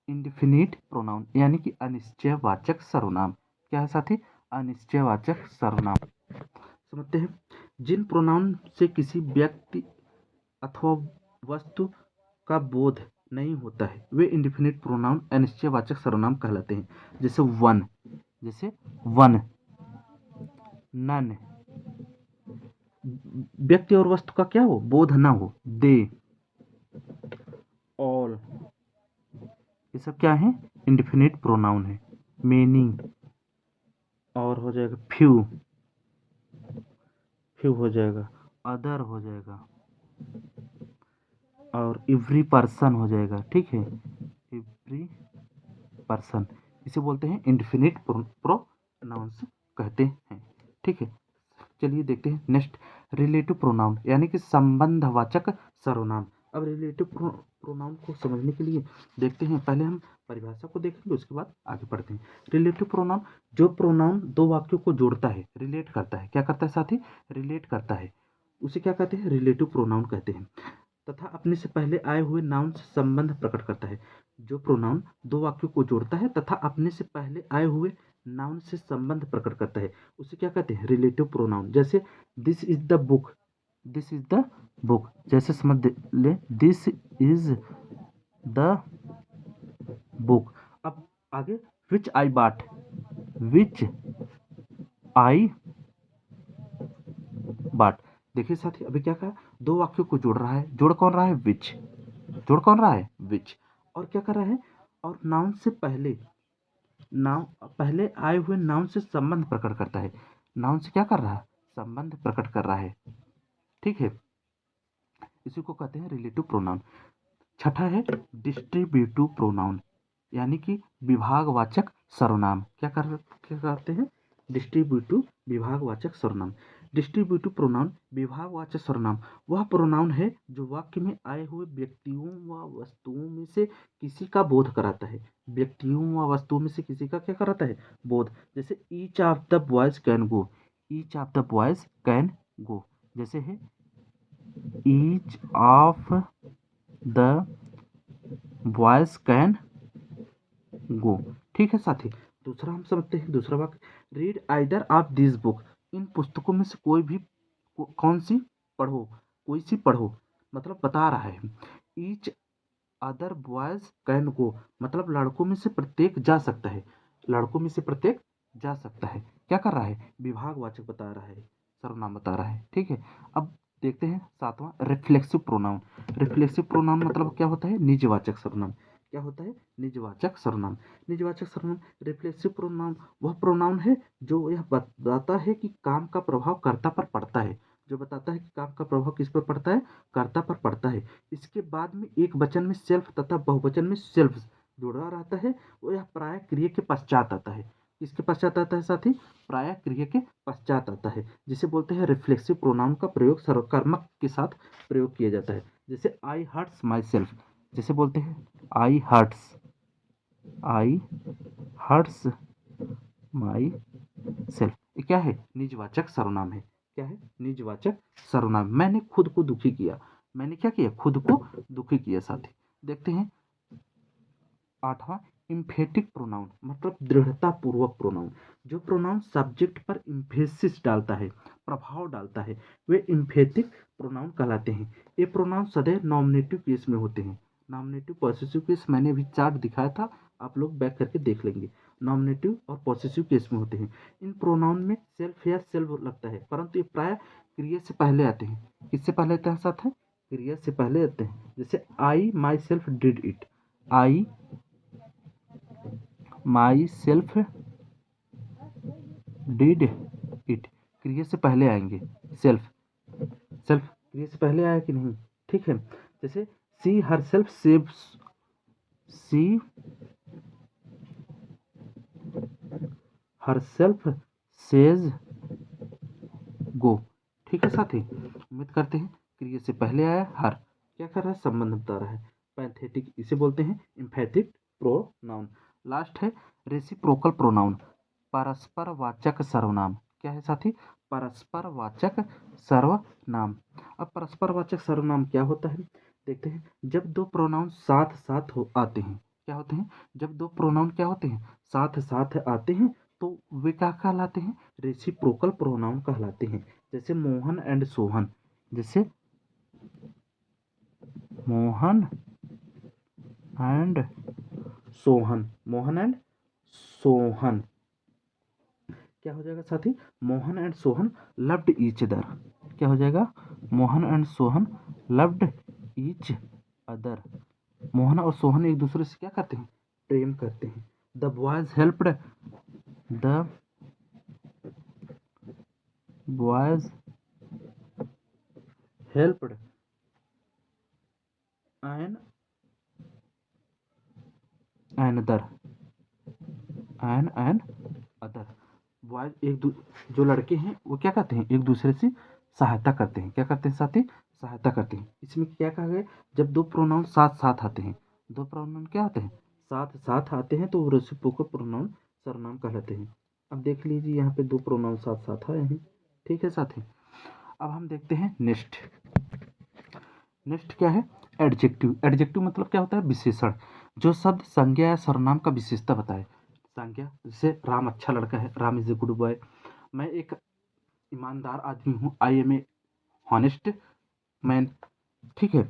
इंडिफिनिट प्रोनाउन, यानी कि अनिश्चयवाचक सर्वनाम। क्या है साथी, अनिश्चयवाचक सर्वनाम। समझते हैं। जिन प्रोनाउन से किसी व्यक्ति अथवा वस्तु का बोध नहीं होता है वे इंडिफिनिट प्रोनाउन अनिश्चयवाचक सर्वनाम कहलाते हैं। जैसे वन, नन, व्यक्ति और वस्तु का क्या हो, बोध ना हो, दे, ऑल, ये सब क्या है, इंडिफिनिट प्रोनाउन है। मेनी, और हो जाएगा फ्यू हो जाएगा, अदर हो जाएगा, और एवरी पर्सन हो जाएगा, ठीक है, एवरी पर्सन, इसे बोलते हैं इंडिफिनिट प्रोनाउंस कहते हैं, ठीक है। चलिए देखते हैं नेक्स्ट रिलेटिव प्रोनाउन, यानी कि संबंधवाचक सर्वनाम। अब रिलेटिव प्रोनाउन को समझने के लिए देखते हैं, पहले हम परिभाषा को देखेंगे, उसके बाद आगे बढ़ते हैं। रिलेटिव प्रोनाउन, जो प्रोनाउन दो वाक्यों को जोड़ता है, रिलेट करता है, क्या करता है साथी, रिलेट करता है, उसे क्या कहते हैं, रिलेटिव प्रोनाउन कहते हैं, तथा अपने से पहले आए हुए नाउन से संबंध प्रकट करता है। जो प्रोनाउन दो वाक्यों को जोड़ता है तथा अपने से पहले आए हुए नाउन से संबंध प्रकट करता है, उसे क्या कहते हैं, रिलेटिव प्रोनाउन। जैसे दिस इज द बुक, जैसे समझ ले, दिस इज द बुक। अब आगे विच आई बाट, देखिए साथी, अभी क्या कहा, दो वाक्यों को जोड़ रहा है, जोड़ कौन रहा है, विच, और क्या कर रहा है, और नाउन से पहले आए हुए नाउन से संबंध प्रकट करता है, नाउन से क्या कर रहा है, संबंध प्रकट कर रहा है, ठीक है, इसी को कहते हैं रिलेटिव प्रोनाउन। छठा है डिस्ट्रीब्यूटिव प्रोनाउन, यानी कि विभागवाचक सर्वनाम। क्या करते हैं, डिस्ट्रीब्यूटिव, विभागवाचक सर्वनाम। डिस्ट्रीब्यूटिव प्रोनाउन, विभागवाचक सर्वनाम वह प्रोनाउन है जो वाक्य में आए हुए व्यक्तियों व वस्तुओं में से किसी का बोध कराता है, व्यक्तियों व वस्तुओं में से किसी का क्या कराता है, बोध। जैसे each of the boys can go, जैसे है each of the boys can go, ठीक है साथी। दूसरा हम समझते हैं, दूसरा वाक्य, read either of this book, इन पुस्तकों में से कोई भी कोई सी पढ़ो, मतलब बता रहा है। ईच अदर बॉयज कैन गो, मतलब लड़कों में से प्रत्येक जा सकता है। लड़कों में से प्रत्येक जा सकता है। क्या कर रहा है? विभागवाचक बता रहा है, सर्वनाम बता रहा है। ठीक है, अब देखते हैं सातवां, रिफ्लेक्सिव प्रोनाउन। रिफ्लेक्सिव प्रोनाउन मतलब क्या होता है? निजवाचक सर्वनाम। क्या होता है? निजवाचक सर्वनाम। निजवाचक सर्वनाम, रिफ्लेक्सिव प्रोनाउन वह प्रोनाउन है जो यह बताता है कि काम का प्रभाव कर्ता पर पड़ता है। जो बताता है कि काम का प्रभाव किस पर पड़ता है? कर्ता पर पड़ता है। इसके बाद में एक वचन में सेल्फ तथा बहुवचन में सेल्फ जुड़ा रहता है। वो यह प्राय क्रिया के पश्चात आता है। किसके पश्चात आता है साथी? प्राय क्रिया के पश्चात आता है, जिसे बोलते हैं रिफ्लेक्सिव प्रोनाउन का प्रयोग सर्वकर्मक के साथ प्रयोग किया जाता है। जैसे आई हर्ट्स माई सेल्फ, जैसे बोलते हैं आई हर्ट्स माई सेल्फ। ये क्या है? निजवाचक सर्वनाम है। क्या है? निजवाचक सर्वनाम। मैंने खुद को दुखी किया। मैंने क्या किया? खुद को दुखी किया साथी। देखते हैं आठवां, इम्फेटिक प्रोनाउन मतलब दृढ़ता पूर्वक प्रोनाउन। जो प्रोनाउन सब्जेक्ट पर इम्फेसिस डालता है, प्रभाव डालता है, वे इम्फेटिक प्रोनाउन कहलाते हैं। ये प्रोनाउन सदैव नॉमिनेटिव केस में होते हैं। नॉमिनेटिव पॉसेसिव केस मैंने भी चार्ट दिखाया था, आप लोग बैक करके देख लेंगे। नॉमिनेटिव और पॉसेसिव केस में होते हैं। इन प्रोनाउन में सेल्फ या सेल्फ लगता है, परंतु ये प्राय क्रिया से पहले आते हैं। किससे पहले आते हैं साथ है? क्रिया से पहले आते हैं। जैसे I myself did it. I myself did it, क्रिया से पहले आएंगे। सेल्फ, सेल्फ क्रिया से पहले आया कि नहीं? ठीक है। जैसे सी हर सेल्फ सेव्स, सी हर सेल्फ सेज गो। ठीक है साथी, उम्मीद करते हैं क्रिया से पहले आया हर, क्या कर रहा है? संबंध बता रहा है। पैंथेटिक, इसे बोलते हैं इम्फेटिक प्रोनाउन। लास्ट है रेसिप्रोकल प्रोनाउन, परस्पर वाचक सर्वनाम। क्या है साथी? परस्पर वाचक सर्वनाम। अब परस्पर वाचक सर्वनाम क्या होता है? देखते हैं। जब दो प्रोनाउन साथ साथ आते हैं, क्या होते हैं? जब दो प्रोनाउन क्या होते हैं? साथ साथ आते हैं, तो वे क्या कहलाते हैं? रेसिप्रोकल प्रोनाउन कहलाते हैं। जैसे मोहन एंड सोहन, जैसे मोहन एंड सोहन, मोहन एंड सोहन। क्या हो जाएगा साथी? Mohan and Sohan loved each other. क्या हो जाएगा? Mohan and Sohan loved each other. Mohan और सोहन एक दूसरे से क्या करते हैं? प्रेम करते हैं। The boys helped, the boys helped another, another. Boys जो लड़के हैं वो क्या करते हैं? एक दूसरे से सहायता करते हैं। क्या करते हैं साथी? सहायता करते हैं। इसमें क्या कहा गया? जब दो प्रोनाउन साथ साथ आते हैं, दो प्रोनाउन क्या आते हैं? साथ साथ आते हैं, तो रेसिप्रोकल प्रोनाउन सर्वनाम कहलाते हैं। अब देख लीजिए यहाँ पे दो प्रोनाउन साथ साथ आए हैं। ठीक है साथी, अब हम देखते हैं नेक्स्ट। नेक्स्ट क्या है? एडजेक्टिव। एडजेक्टिव मतलब क्या होता है? विशेषण। जो शब्द संज्ञा या सर्वनाम का विशेषता बताए। संज्ञा, जैसे राम अच्छा लड़का है, Ram is a good boy. मैं एक ईमानदार आदमी हूँ, I am a honest man. ठीक है,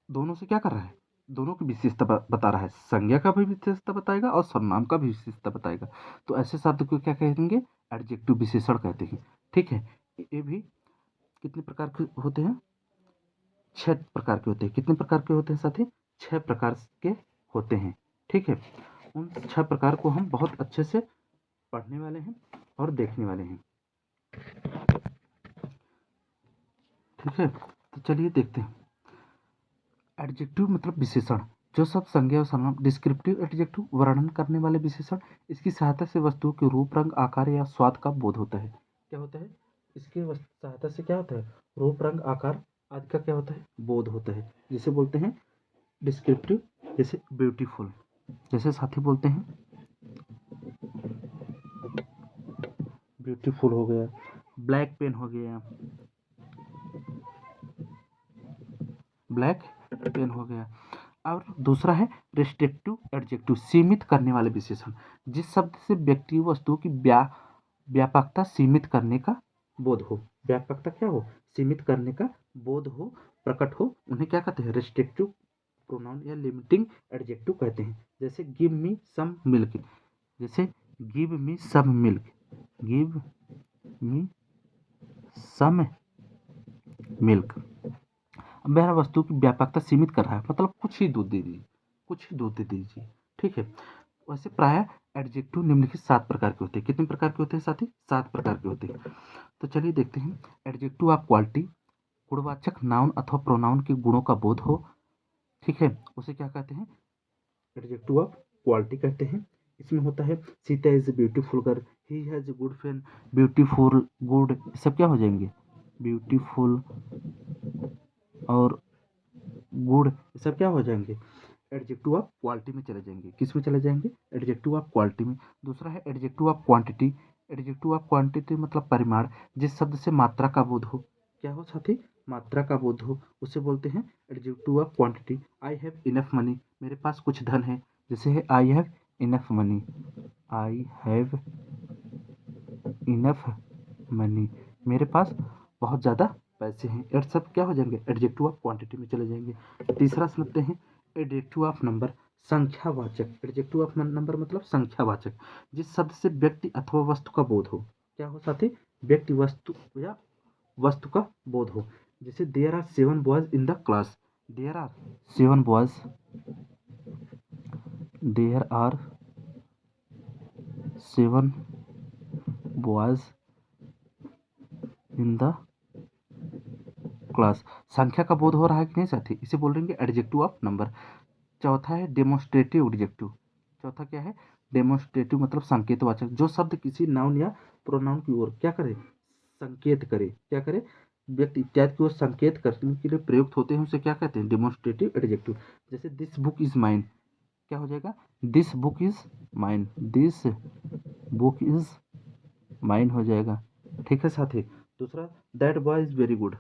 दोनों से क्या कर रहा है? दोनों की विशेषता बता रहा है। संज्ञा का भी विशेषता बताएगा और सर्वनाम का भी विशेषता बताएगा। तो ऐसे शब्द को क्या कहेंगे? एडजेक्टिव, विशेषण कहते हैं। ठीक है, ये भी कितने प्रकार के होते हैं? 6 प्रकार के होते हैं। कितने प्रकार के होते हैं साथी? 6 प्रकार के होते हैं। ठीक है, उन 6 प्रकार को हम बहुत अच्छे से पढ़ने वाले हैं और देखने वाले हैं। ठीक है, तो चलिए देखते हैं। एडजेक्टिव मतलब विशेषण। जो सब संज्ञा और सर्वनाम। डिस्क्रिप्टिव एडजेक्टिव वर्णन करने वाले विशेषण। इसकी सहायता से वस्तुओं के रूप, रंग, आकार या स्वाद का बोध होता है। क्या होता है? इसकी सहायता से क्या होता है? रूप, रंग, आकार आदि का क्या होता है? बोध होता है, जिसे बोलते हैं डिस्क्रिप्टिव। जैसे ब्यूटीफुल, जैसे साथी बोलते हैं ब्यूटीफुल हो गया, ब्लैक पेन हो गया, ब्लैक पेन हो गया। और दूसरा है रेस्ट्रिक्टिव एडजेक्टिव, सीमित करने वाले विशेषण। जिस शब्द से व्यक्ति वस्तुओं की व्यापकता सीमित करने का बोध हो, व्यापकता क्या हो? सीमित करने का बोध हो, प्रकट हो, उन्हें क्या कहते हैं? रेस्ट्रिक्टिव प्रोनाउन या लिमिटिंग एडजेक्टिव कहते हैं। जैसे गिव मी सम मिल्क, जैसे give me some milk, give me some milk. अब वह वस्तु की व्यापकता सीमित कर रहा है, मतलब कुछ ही दूध दे दीजिए, कुछ ही दूध दे दीजिए, ठीक है। वैसे प्राय एडजेक्टिव निम्नलिखित 7 प्रकार के होते हैं। कितने प्रकार के होते हैं साथी? 7 प्रकार के होते हैं। तो चलिए देखते हैं। एडजेक्टिव ऑफ क्वालिटी, गुणवाचक नाउन अथवा प्रोनाउन के गुणों का बोध हो, ठीक है, उसे क्या कहते हैं? एडजेक्टिव ऑफ क्वालिटी कहते हैं। इसमें होता है Sita is a beautiful girl, he has a good friend, beautiful, good, सब क्या हो जाएंगे? ब्यूटीफुल और गुड, ये सब क्या हो जाएंगे? एडजेक्टिव ऑफ क्वालिटी में चले जाएंगे। किस में चले जाएंगे? एडजेक्टिव ऑफ क्वालिटी में। दूसरा है adjective of quantity. Adjective of quantity मतलब परिमाण, जिस शब्द से मात्रा का बोध हो। क्या हो साथी? मात्रा का बोध हो, उसे बोलते हैं adjective of quantity. I have enough money, मेरे पास कुछ धन है, जैसे है I have enough money, I have enough money, मेरे पास बहुत ज़्यादा पैसे हैं। एड सब क्या हो जाएंगे? एडजेक्टिव ऑफ क्वांटिटी में चले जाएंगे। तीसरा समझते हैं एडजेक्टिव ऑफ नंबर, संख्यावाचक। एडजेक्टिव ऑफ नंबर मतलब संख्यावाचक, जिस शब्द से व्यक्ति अथवा वस्तु का बोध हो। क्या हो साथी? व्यक्ति, वस्तु या वस्तु का बोध हो। जैसे there are 7 boys in the class, there are 7 boys, there are 7 boys in the class. संख्या का बोध हो रहा है कि नहीं साथी? इसे बोल रहे हैं एडजेक्टिव ऑफ नंबर। चौथा है डेमोन्स्ट्रेटिव एडजेक्टिव। चौथा क्या है? डेमोन्स्ट्रेटिव मतलब संकेतवाचक, जो शब्द किसी नाउन या प्रोनाउन की ओर क्या करे? संकेत करे। क्या करे? व्यक्ति इत्यादि की ओर संकेत करने के लिए प्रयुक्त होते हैं, उसे क्या कहते हैं? Demonstrative adjective. जैसे दिस बुक इज माइन, क्या हो जाएगा? This book is mine, this book is mine हो जाएगा, ठीक है साथी। दूसरा that boy is very good,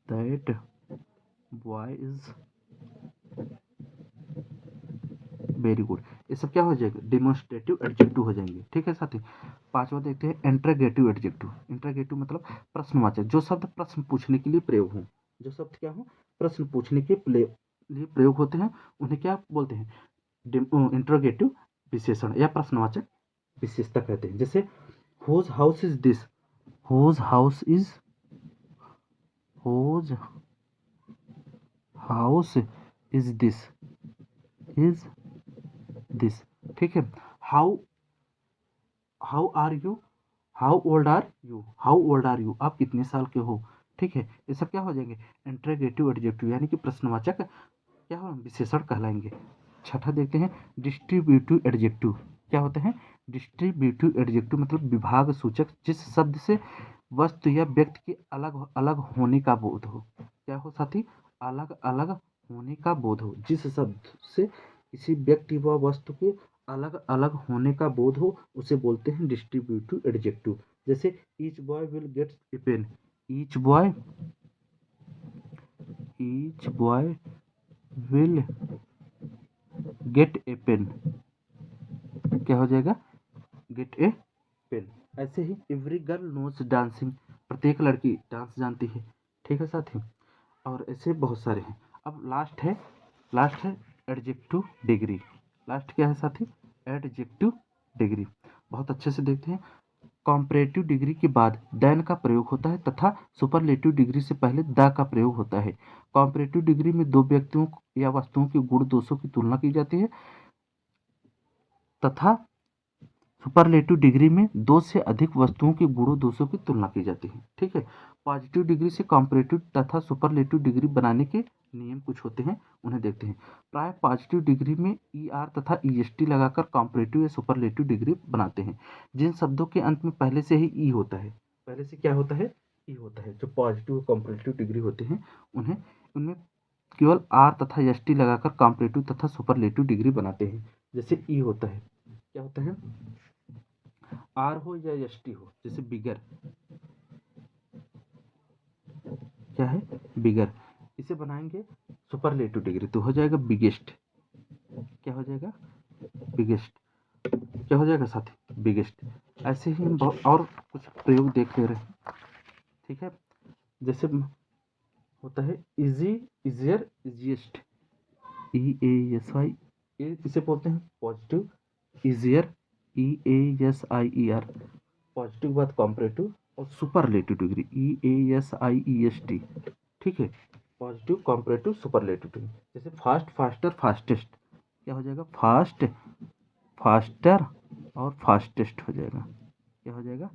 that boy is very good, ये सब क्या हो जाएगा? डेमोन्स्ट्रेटिव एडजेक्टिव हो जाएंगे, ठीक है साथी। पांचवा देखते हैं इंटरोगेटिव एडजेक्टिव। इंटरोगेटिव मतलब प्रश्नवाचक, जो शब्द प्रश्न पूछने के लिए प्रयोग हो। जो शब्द क्या हो? प्रश्न पूछने के लिए प्रयोग होते हैं, उन्हें क्या बोलते हैं? इंटरोगेटिव विशेषण या प्रश्नवाचक विशेषता कहते हैं। जैसे whose house is this, whose house is, whose house is this, is this, ठीक है। How how are you, how old are you, how old are you, आप कितने साल के हो, ठीक है। ये सब क्या हो जाएंगे? इंटरोगेटिव एडजेक्टिव यानी कि प्रश्नवाचक क्या हो? विशेषण कहलाएंगे। छठा देखते हैं डिस्ट्रीब्यूटिव एडजेक्टिव। क्या होते हैं? डिस्ट्रीब्यूटिव एडजेक्टिव मतलब विभाग सूचक, जिस शब्द से वस्तु या व्यक्ति के अलग अलग होने का बोध हो। क्या हो साथी? अलग अलग होने का बोध हो, जिस शब्द से किसी व्यक्ति व वस्तु के अलग अलग होने का बोध हो, उसे बोलते हैं डिस्ट्रीब्यूटिव एडजेक्टिव। जैसे each boy will get a pen, each boy, each boy will get a pen, क्या हो जाएगा? Get a pen. ऐसे ही एवरी गर्ल नोज डांसिंग, प्रत्येक लड़की डांस जानती है, ठीक है साथी। और ऐसे बहुत सारे हैं। अब लास्ट है एडजेक्टिव डिग्री। लास्ट क्या है साथी? Adjective degree. बहुत अच्छे से देखते हैं। कॉम्परेटिव डिग्री के बाद देन का प्रयोग होता है तथा सुपरलेटिव डिग्री से पहले द का प्रयोग होता है। कॉम्परेटिव डिग्री में दो व्यक्तियों या वस्तुओं के गुण दोषों की तुलना की जाती है तथा सुपरलेटिव डिग्री में दो से अधिक वस्तुओं के गुणों दोषों की तुलना की जाती है, ठीक है। पॉजिटिव डिग्री से कॉम्परेटिव तथा सुपरलेटिव डिग्री बनाने के नियम कुछ होते हैं, उन्हें देखते हैं। प्राय पॉजिटिव डिग्री में ई आर तथा ई एस टी लगाकर कॉम्परेटिव या सुपरलेटिव डिग्री बनाते हैं। जिन शब्दों के अंत में पहले से ही ई होता है, पहले से क्या होता है? ई होता है। जो पॉजिटिव और कॉम्परेटिव डिग्री होते हैं, उन्हें उनमें केवल आर तथा एस टी लगाकर कॉम्परेटिव तथा सुपरलेटिव डिग्री बनाते हैं। जैसे ई होता है, क्या होता है? आर हो या एस टी हो, जैसे बिगर, क्या है? बिगर, इसे बनाएंगे सुपरलेटिव डिग्री तो हो जाएगा बिगेस्ट। क्या हो जाएगा? बिगेस्ट। क्या हो जाएगा साथी? बिगेस्ट। ऐसे ही हम और कुछ प्रयोग देख ले रहे हैं, ठीक है। जैसे होता है easy, easier, easiest, E A S Y, इसे बोलते हैं पॉजिटिव ईजियर, EASIER, पॉजिटिव के बाद कॉम्परेटिव, और सुपरलेटिव डिग्री EASIEST। ठीक है, पॉजिटिव, कॉम्परेटिव, सुपरलेटिव डिग्री। जैसे फास्ट, फास्टर, फास्टेस्ट, क्या हो जाएगा? फास्ट, फास्टर और फास्टेस्ट हो जाएगा। क्या हो जाएगा?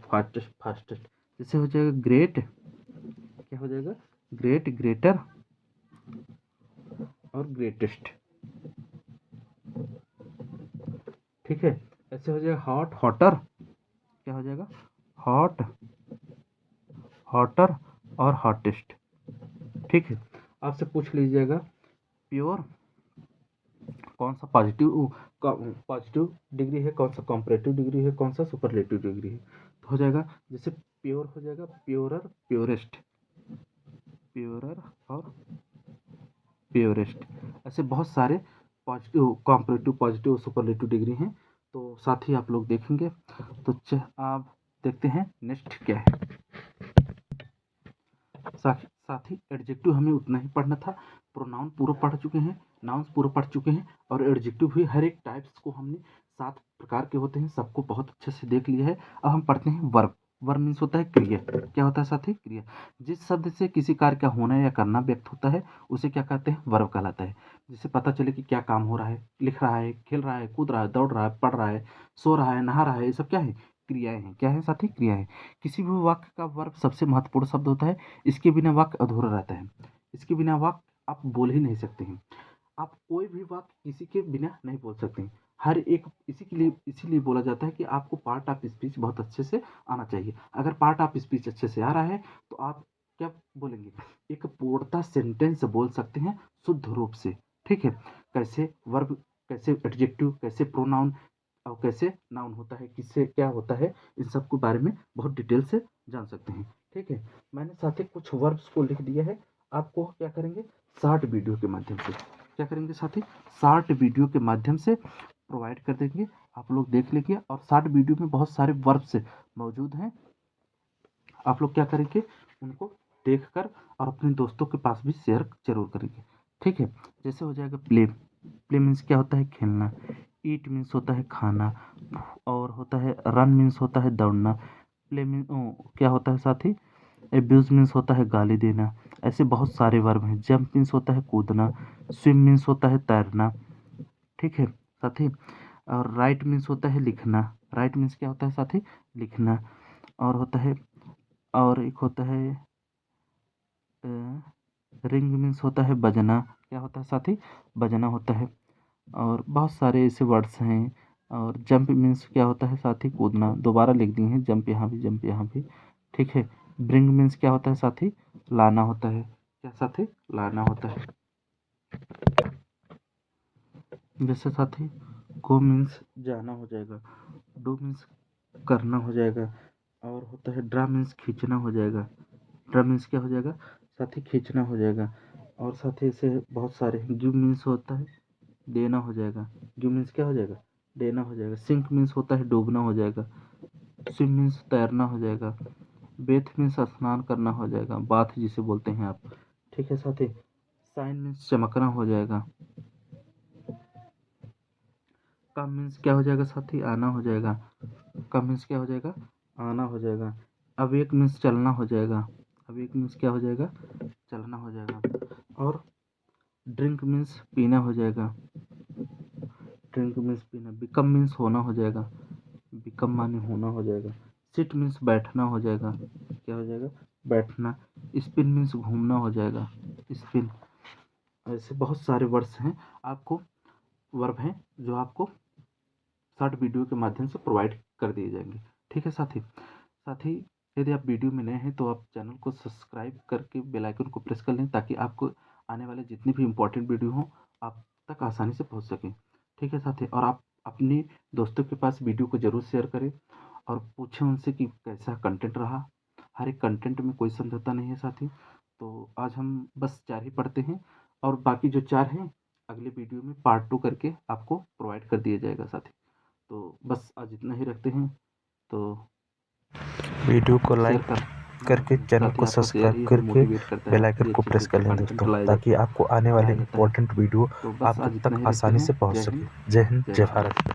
Fastest, fastest. जैसे हो जाएगा ग्रेट, क्या हो जाएगा? ग्रेट, ग्रेटर और ग्रेटेस्ट। ठीक है, ऐसे हो जाएगा हॉट, हॉटर, क्या हो जाएगा? हॉट, हॉटर और हॉटेस्ट। ठीक है, आपसे पूछ लीजिएगा प्योर कौन सा पॉजिटिव डिग्री है, कौन सा कॉम्परेटिव डिग्री है, कौन सा सुपरलेटिव डिग्री है। तो हो जाएगा जैसे प्योर हो जाएगा प्योरर, प्योरेस्ट, प्योरर और प्योरेस्ट। ऐसे बहुत सारे positive, comparative, positive, superlative degree हैं। तो साथ ही आप लोग देखेंगे। तो आप देखते हैं नेक्स्ट क्या है। साथ ही एडजेक्टिव हमें उतना ही पढ़ना था। प्रोनाउन पूरा पढ़ चुके हैं, नाउन्स पूरा पढ़ चुके हैं, और एडजेक्टिव भी हर एक टाइप्स को हमने 7 प्रकार के होते हैं, सबको बहुत अच्छे से देख लिया है। अब हम पढ़ते हैं वर्ब। वर्ब मीन्स होता है क्रिया। क्या होता है साथी? क्रिया। जिस शब्द से किसी कार्य का होना या करना व्यक्त होता है उसे क्या कहते हैं? वर्ब कहलाता है। जिससे पता चले कि क्या काम हो रहा है, लिख रहा है, खेल रहा है, कूद रहा है, दौड़ रहा है, पढ़ रहा है, सो रहा है, नहा रहा है, ये सब क्या है? क्रियाएं हैं। क्या है साथी? क्रियाएं। किसी भी वाक्य का वर्ब सबसे महत्वपूर्ण शब्द होता है। इसके बिना वाक्य अधूरा रहता है। इसके बिना वाक्य आप बोल ही नहीं सकते हैं। आप कोई भी वाक्य किसी के बिना नहीं बोल सकते हैं। हर एक इसीलिए बोला जाता है कि आपको पार्ट ऑफ स्पीच बहुत अच्छे से आना चाहिए। अगर पार्ट ऑफ स्पीच अच्छे से आ रहा है तो आप क्या बोलेंगे? एक पूर्णतः सेंटेंस बोल सकते हैं शुद्ध रूप से। ठीक है, कैसे वर्ब, कैसे एडजेक्टिव, कैसे प्रोनाउन और कैसे नाउन होता है, किससे क्या होता है, इन सब के बारे में बहुत डिटेल से जान सकते हैं। ठीक है, मैंने साथ ही कुछ वर्ब्स को लिख दिया है। आपको क्या करेंगे? शॉर्ट वीडियो के माध्यम से क्या करेंगे साथी? शॉर्ट वीडियो के माध्यम से प्रोवाइड कर देंगे, आप लोग देख लीजिए। और शॉर्ट वीडियो में बहुत सारे वर्ब्स मौजूद हैं। आप लोग क्या करेंगे? उनको देखकर और अपने दोस्तों के पास भी शेयर जरूर करेंगे। ठीक है, जैसे हो जाएगा प्ले। प्ले मीन्स क्या होता है? खेलना। ईट मीन्स होता है खाना, और होता है रन मीन्स होता है दौड़ना। प्ले मीन क्या होता है साथी? एब्यूज मीन्स होता है गाली देना। ऐसे बहुत सारे वर्ब हैं। जंप मीन्स होता है कूदना। स्विम मीन्स होता है तैरना। ठीक है साथी, और राइट मीन्स होता है लिखना। राइट मीन्स क्या होता है साथी? लिखना। और होता है, और एक होता है रिंग मीन्स होता है बजना। क्या होता है साथी? बजना होता है। और बहुत सारे ऐसे वर्ड्स हैं। और जंप मीन्स क्या होता है साथी? कूदना। दोबारा लिख दिए हैं, जंप यहाँ भी, जंप यहाँ भी। ठीक है, ब्रिंग मीन्स क्या होता है साथी? लाना होता है। क्या साथी? लाना होता है। जैसे साथी गो मीन्स जाना हो जाएगा, डू मीन्स करना हो जाएगा, और होता है ड्रा मीन्स खींचना हो जाएगा। ड्रा मीन्स क्या हो जाएगा साथी? खींचना हो जाएगा। और साथ ही ऐसे बहुत सारे। गिव मीन्स होता है देना हो जाएगा। गिव मीन्स क्या हो जाएगा? देना हो जाएगा। सिंक मीन्स होता है डूबना हो जाएगा। स्विम मीन्स तैरना हो जाएगा। बेथ मीन्स स्नान करना हो जाएगा, बाथ जिसे बोलते हैं आप। ठीक है साथी, साइन मीन्स चमकना हो जाएगा। कम मीन्स क्या हो जाएगा साथी? आना हो जाएगा। कम मीन्स क्या हो जाएगा? आना हो जाएगा। अवेक मीन्स चलना हो जाएगा। अवेक मीन्स क्या हो जाएगा? चलना हो जाएगा। और ड्रिंक मीन्स पीना हो जाएगा। ड्रिंक मीन्स पीना। बिकम मीन्स होना हो जाएगा। बिकम माने होना हो जाएगा। सिट मीन्स बैठना हो जाएगा। क्या हो जाएगा? बैठना। स्पिन मीन्स घूमना हो जाएगा। स्पिन। ऐसे बहुत सारे वर्ड्स हैं, आपको वर्ब हैं जो आपको शॉर्ट वीडियो के माध्यम से प्रोवाइड कर दिए जाएंगे। ठीक है साथी। साथी, यदि आप वीडियो में नए हैं तो आप चैनल को सब्सक्राइब करके बेल आइकन को प्रेस कर लें, ताकि आपको आने वाले जितने भी इम्पोर्टेंट वीडियो हों आप तक आसानी से पहुंच सकें। ठीक है साथी, और आप अपने दोस्तों के पास वीडियो को ज़रूर शेयर करें और पूछें उनसे कि कैसा कंटेंट रहा। हर एक कंटेंट में कोई समझौता नहीं है साथी। तो आज हम बस 4 ही पढ़ते हैं, और बाकी जो 4 हैं अगले वीडियो में पार्ट 2 करके आपको प्रोवाइड कर दिया जाएगा साथी। तो बस आज इतना ही रखते हैं। तो वीडियो को लाइक शेयर करके चैनल को सब्सक्राइब करके बेल आइकन को प्रेस कर लें दोस्तों, ताकि आपको आने वाले इम्पोर्टेंट वीडियो तो बस आप आज इतना तक ही रखते आसानी हैं। से पहुंच जय सके। हिंद, जय हिंद, जय जय भारत। भारत।